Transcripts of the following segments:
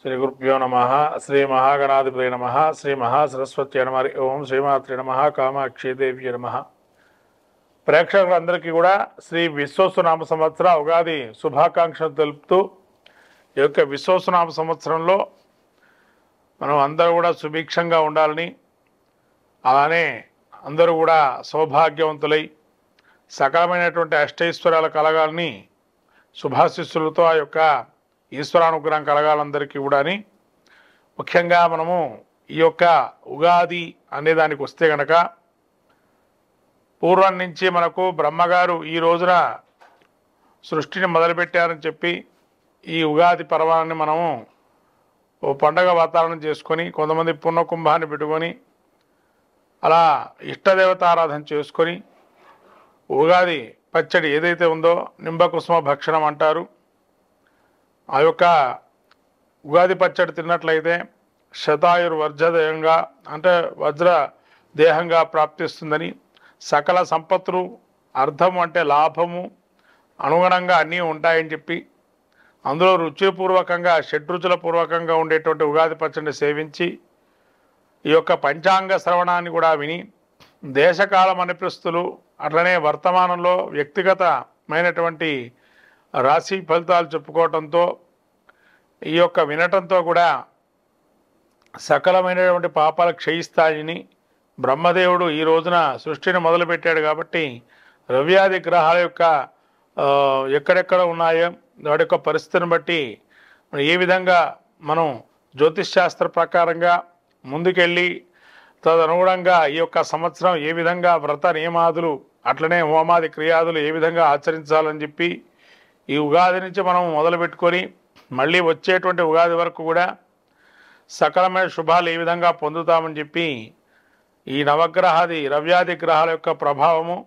శ్రీ గురుభ్యో నమ. శ్రీ మహాగణాధిపతి నమ. శ్రీ మహాసరస్వతి నమ. ఓం శ్రీమాత్రి నమ. కామాక్షిదేవి నమ. ప్రేక్షకులందరికీ కూడా శ్రీ విశ్వసునామ సంవత్సర ఉగాది శుభాకాంక్షలు తెలుపుతూ ఈ యొక్క విశ్వసునామ సంవత్సరంలో మనం అందరూ కూడా సుభిక్షంగా ఉండాలని, అలానే అందరూ కూడా సౌభాగ్యవంతులై సకలమైనటువంటి అష్టైశ్వర్యాలు కలగాలని శుభాశిస్సులతో ఆ యొక్క ఈశ్వరానుగ్రహం కలగాలందరికీ కూడా అని, ముఖ్యంగా మనము ఈ యొక్క ఉగాది అనే దానికి వస్తే గనక పూర్వం నుంచి మనకు బ్రహ్మగారు ఈ రోజున సృష్టిని మొదలుపెట్టారని చెప్పి ఈ ఉగాది పర్వాన్ని మనము ఓ పండగ వాతావరణం చేసుకొని, కొంతమంది పుణ్యకుంభాన్ని పెట్టుకొని అలా ఇష్టదేవతారాధన చేసుకొని ఉగాది పచ్చడి ఏదైతే ఉందో నింబకుసుమ భక్షణం అంటారు. ఆ యొక్క ఉగాది పచ్చడి తిన్నట్లయితే శతాయుర్వర్జదేహంగా అంటే వజ్ర దేహంగా ప్రాప్తిస్తుందని, సకల సంపత్తులు అర్థము అంటే లాభము అనుగుణంగా అన్నీ ఉంటాయని చెప్పి, అందులో రుచిపూర్వకంగా షడ్రుచుల పూర్వకంగా ఉండేటువంటి ఉగాది పచ్చడిని సేవించి ఈ యొక్క పంచాంగ శ్రవణాన్ని కూడా విని దేశకాల మనిపిస్తులు అట్లనే వర్తమానంలో వ్యక్తిగతమైనటువంటి రాశి ఫలితాలు చెప్పుకోవటంతో ఈ యొక్క వినటంతో కూడా సకలమైనటువంటి పాపాలు క్షయిస్తాయని బ్రహ్మదేవుడు ఈ రోజున సృష్టిని మొదలుపెట్టాడు. కాబట్టి రవ్యాది గ్రహాల యొక్క ఎక్కడెక్కడ ఉన్నాయో వాటి యొక్క పరిస్థితిని బట్టి ఏ విధంగా మనం జ్యోతిష్ శాస్త్ర ప్రకారంగా ముందుకెళ్ళి తదనుగుణంగా ఈ యొక్క సంవత్సరం ఏ విధంగా వ్రత నియమాదులు అట్లనే హోమాది క్రియాదులు ఏ విధంగా ఆచరించాలని చెప్పి ఈ ఉగాది నుంచి మనం మొదలుపెట్టుకొని మళ్ళీ వచ్చేటువంటి ఉగాది వరకు కూడా సకలమైన శుభాలు ఏ విధంగా పొందుతామని చెప్పి ఈ నవగ్రహాది రవ్యాది గ్రహాల యొక్క ప్రభావము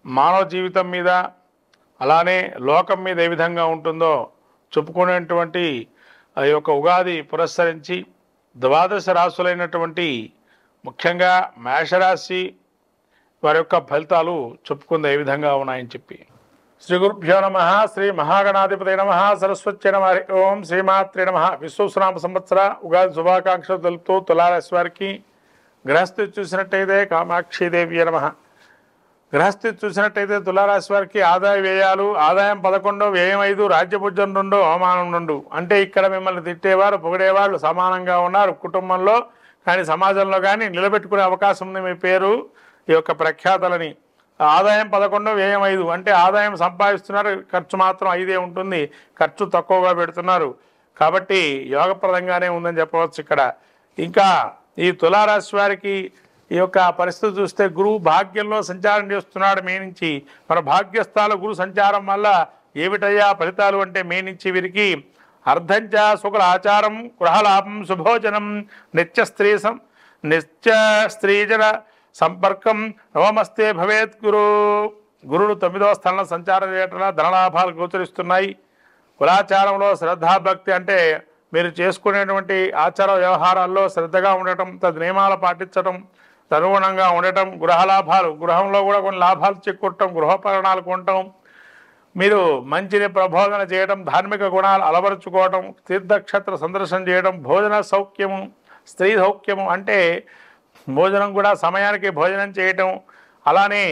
మానవ జీవితం మీద అలానే లోకం మీద ఏ విధంగా ఉంటుందో చెప్పుకునేటువంటి ఆ యొక్క ఉగాది పురస్కరించి ద్వాదశ రాశులైనటువంటి ముఖ్యంగా మేషరాశి వారి యొక్క ఫలితాలు చెప్పుకుంది ఏ విధంగా ఉన్నాయని చెప్పి. శ్రీ గురుభ్యో నమ. శ్రీ మహాగణాధిపతి నమ. సరస్వతి నమ. ఓం శ్రీమాత్రి నమ. విశ్వసునామ సంవత్సర ఉగాది శుభాకాంక్షలు తెలుపుతూ తులారాశి వారికి గ్రహస్థితి చూసినట్టయితే కామాక్షిదేవి నమ. గ్రహస్థితి చూసినట్టయితే తులారాశి వారికి ఆదాయ వ్యయాలు, ఆదాయం 11, వ్యయం 5, రాజ్యభుజం 2, అవమానం 2. అంటే ఇక్కడ మిమ్మల్ని తిట్టేవారు పొగిడేవాళ్ళు సమానంగా ఉన్నారు కుటుంబంలో కానీ సమాజంలో కానీ నిలబెట్టుకునే అవకాశం ఉంది మీ పేరు ఈ యొక్క ప్రఖ్యాతలని. ఆదాయం 11, వ్యయం 5 అంటే ఆదాయం సంపాదిస్తున్నారు, ఖర్చు మాత్రం 5 ఉంటుంది, ఖర్చు తక్కువగా పెడుతున్నారు. కాబట్టి యోగప్రదంగానే ఉందని చెప్పవచ్చు ఇక్కడ. ఇంకా ఈ తులారాశి వారికి ఈ యొక్క పరిస్థితి చూస్తే గురువు భాగ్యంలో సంచారం చేస్తున్నాడు మే నుంచి. మన భాగ్యస్థాల గురు సంచారం వల్ల ఏమిటయ్యా ఫలితాలు అంటే మే నుంచి వీరికి అర్ధంచ శుక్ల ఆచారం, గృహలాభం, శుభోజనం, నిత్య స్త్రీజన సంపర్కం, నవమస్తే భవేత్ గురుడు 9వ స్థానంలో సంచారం చేయటం ధనలాభాలు గోచరిస్తున్నాయి. కులాచారంలో శ్రద్ధాభక్తి అంటే మీరు చేసుకునేటువంటి ఆచార వ్యవహారాల్లో శ్రద్ధగా ఉండటం, నియమాలు పాటించడం, తనుగుణంగా ఉండటం, గృహలాభాలు గృహంలో కూడా కొన్ని లాభాలు చెక్కుట్టడం, గృహోపకరణాలు కొనటం, మీరు మంచిని ప్రబోధన చేయడం, ధార్మిక గుణాలు అలవరుచుకోవడం, తీర్థక్షేత్ర సందర్శన చేయడం, భోజన సౌఖ్యము, స్త్రీ సౌఖ్యము అంటే భోజనం కూడా సమయానికి భోజనం చేయటం, అలానే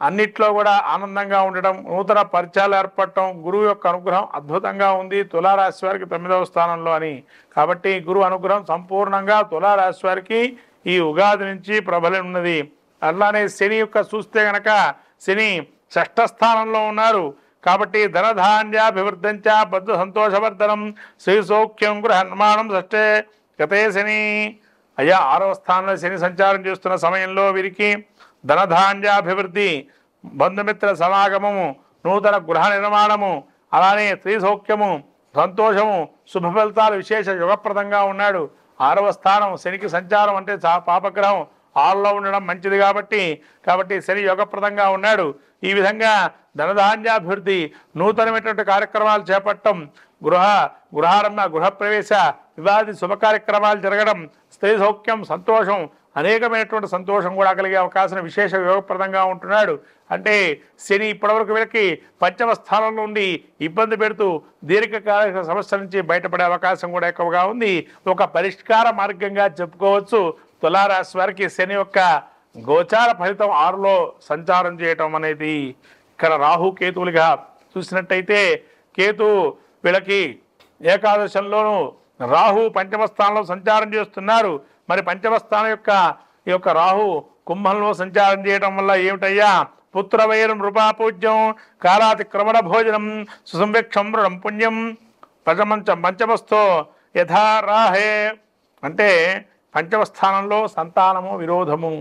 అన్నిట్లో కూడా ఆనందంగా ఉండటం, నూతన పరిచయాలు ఏర్పడటం, గురువు యొక్క అనుగ్రహం అద్భుతంగా ఉంది తులారాశి వారికి 9వ స్థానంలో అని. కాబట్టి గురువు అనుగ్రహం సంపూర్ణంగా తులారాశి వారికి ఈ ఉగాది నుంచి ప్రబలి ఉన్నది. అలానే శని యొక్క చూస్తే గనక శని 6వ స్థానంలో ఉన్నారు. కాబట్టి ధనధాన్యాభివృద్ధంచ బద్ధ సంతోషవర్ధనం, శ్రీ సౌఖ్యం గృహ నిర్మాణం 6ే గతే శని. అయ్యా 6వ స్థానంలో శని సంచారం చేస్తున్న సమయంలో వీరికి ధనధాన్యాభివృద్ధి, బంధుమిత్ర సమాగమము, నూతన గృహ నిర్మాణము, అలానే స్త్రీ సౌఖ్యము, సంతోషము, శుభ ఫలితాలు విశేష యుగప్రదంగా ఉన్నాడు. 6వ స్థానం శనికి సంచారం అంటే పాపగ్రహం 6లో ఉండడం మంచిది కాబట్టి శని యోగప్రదంగా ఉన్నాడు. ఈ విధంగా ధనధాన్యాభివృద్ధి, నూతనమైనటువంటి కార్యక్రమాలు చేపట్టడం, గృహారంభ, గృహప్రవేశ, వివాది శుభ కార్యక్రమాలు జరగడం, స్త్రీ సౌఖ్యం, సంతోషం, అనేకమైనటువంటి సంతోషం కూడా కలిగే అవకాశం విశేష యోగప్రదంగా ఉంటున్నాడు. అంటే శని ఇప్పటివరకు వీళ్ళకి పంచమ స్థానంలో ఉండి ఇబ్బంది పెడుతూ దీర్ఘకాలిక సమస్యల నుంచి బయటపడే అవకాశం కూడా ఎక్కువగా ఉంది. ఒక పరిష్కార మార్గంగా చెప్పుకోవచ్చు. తులారాశి వారికి శని యొక్క గోచార ఫలితం 6లో సంచారం చేయటం అనేది. ఇక్కడ రాహు కేతువులుగా చూసినట్టయితే కేతు వీళ్ళకి ఏకాదశంలోనూ రాహు పంచమ స్థానంలో సంచారం చేస్తున్నారు. మరి పంచమ స్థానం ఈ యొక్క రాహు కుంభంలో సంచారం చేయడం వల్ల ఏమిటయ్యా, పుత్రవైరం నృపాపూజ్యం కాలాతిక్రమణ భోజనం సుసంవేక్షం రుణం పుణ్యం పంచమస్థో యథా రాహే. అంటే పంచమ స్థానంలో సంతానము విరోధము,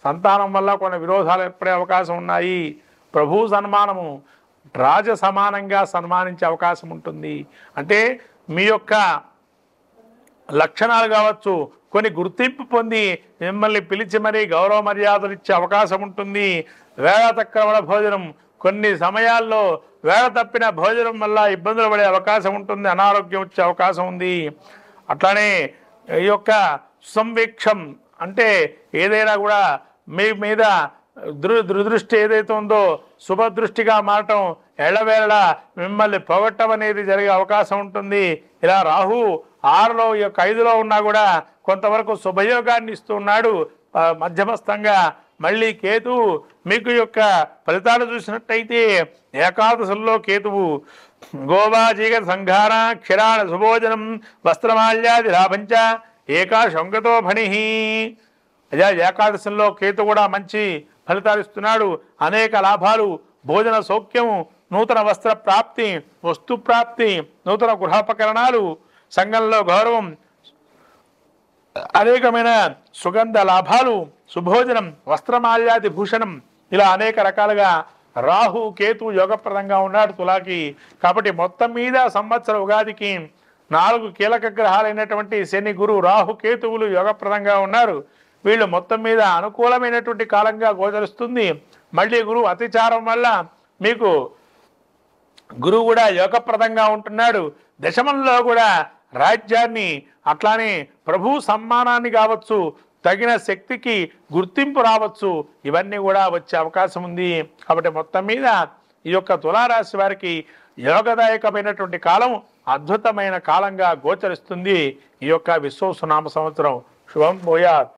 సంతానం వల్ల కొన్ని విరోధాలు ఏర్పడే అవకాశం ఉన్నాయి. ప్రభు సన్మానము, రాజ సమానంగా సన్మానించే అవకాశం ఉంటుంది. అంటే మీ యొక్క లక్షణాలు కావచ్చు, కొన్ని గుర్తింపు పొంది మిమ్మల్ని పిలిచి మరీ గౌరవ మర్యాదలు ఇచ్చే అవకాశం ఉంటుంది. వేళ తక్కువ భోజనం, కొన్ని సమయాల్లో వేళ తప్పిన భోజనం వల్ల ఇబ్బందులు పడే అవకాశం ఉంటుంది, అనారోగ్యం వచ్చే అవకాశం ఉంది. అట్లానే ఈ యొక్క సంవీక్షం అంటే ఏదైనా కూడా మీ మీద దురదృష్టి ఏదైతే ఉందో శుభదృష్టిగా మారటం, ఎళ్ళవేళ మిమ్మల్ని పొగట్టం అనేది జరిగే అవకాశం ఉంటుంది. ఇలా రాహు 6లో ఈ యొక్క 5లో ఉన్నా కూడా కొంతవరకు శుభయోగాన్ని ఇస్తూ ఉన్నాడు మధ్యమస్థంగా. మళ్ళీ కేతువు మీకు యొక్క ఫలితాలు చూసినట్టయితే ఏకాదశంలో కేతువు గోవాజీగ సంఘార క్షీరాణ సుభోజనం వస్త్రమాల్యాది లాభంచ ఏకాశంగతో ఫణి. అదే ఏకాదశంలో కేతు కూడా మంచి ఫలితాలు ఇస్తున్నాడు. అనేక లాభాలు, భోజన సౌఖ్యము, నూతన వస్త్ర ప్రాప్తి, వస్తు ప్రాప్తి, నూతన గృహోపకరణాలు, సంఘంలో గౌరవం, అనేకమైన సుగంధ లాభాలు, సుభోజనం, వస్త్రమాల్యాది భూషణం, ఇలా అనేక రకాలుగా రాహు కేతు యోగప్రదంగా ఉన్నాడు తులాకి. కాబట్టి మొత్తం మీద సంవత్సర ఉగాదికి 4 కీలక గ్రహాలైనటువంటి శని, గురు, రాహు, కేతువులు యోగప్రదంగా ఉన్నారు. వీళ్ళు మొత్తం మీద అనుకూలమైనటువంటి కాలంగా గోచరిస్తుంది. మళ్ళీ గురువు అతిచారం వల్ల మీకు గురువు కూడా యోగప్రదంగా ఉంటున్నాడు. దశమంలో కూడా రాజ్యాన్ని, అట్లానే ప్రభు సమ్మానాన్ని కావచ్చు, తగిన శక్తికి గుర్తింపు రావచ్చు, ఇవన్నీ కూడా వచ్చే అవకాశం ఉంది. కాబట్టి మొత్తం మీద ఈ యొక్క తులారాశి వారికి యోగదాయకమైనటువంటి కాలం, అద్భుతమైన కాలంగా గోచరిస్తుంది ఈ యొక్క విశ్వసునామ సంవత్సరం. శుభం భూయాత్.